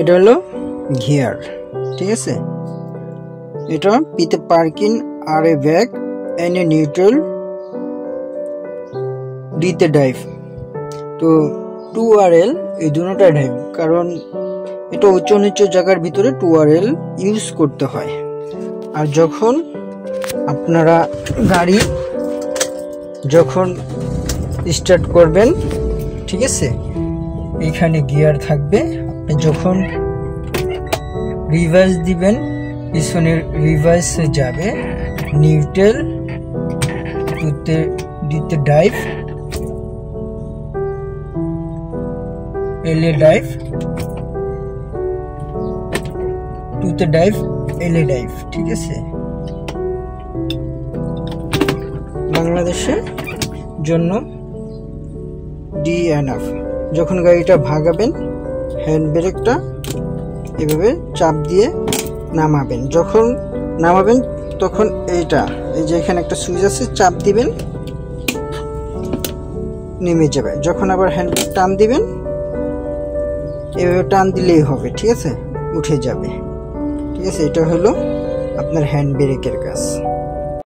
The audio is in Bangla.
এটা হলো গিয়ার, ঠিক আছে। এটা পিতে পার্কিং আর এ ব্যাক এন এ নিউট্রাল ডিতে ড্রাইভ। তো 2RL এই দুটোটা ড্রাইভ, কারণ এটা উচ্চ নিচু জায়গার ভিতরে 2RL ইউজ করতে হয়। আর যখন আপনারা গাড়ি যখন স্টার্ট করবেন, ঠিক আছে, এখানে গিয়ার থাকবে। আপনি যখন রিভার্স দিবেন, পিছনের রিভার্সে যাবে, নিউট্রাল ডিতে ড্রাইভ, এলএ ড্রাইভ, টুতে ড্রাইভ, এলএ ড্রাইভ, ঠিক আছে। বাংলাদেশের জন্য ডি এনাফ। যখন গাড়িটা ভাগাবেন, হ্যান্ড ব্রেকটা এভাবে চাপ দিয়ে নামাবেন। যখন নামাবেন তখন এইটা, এই যে এখানে একটা সুইচ আছে, চাপ দিবেন, নেমে যাবে। যখন আবার হ্যান্ড ব্রেক টান দিবেন, এভাবে টান দিলেই হবে, ঠিক আছে, উঠে যাবে, ঠিক আছে। এটা হলো আপনার হ্যান্ড ব্রেকের কাজ।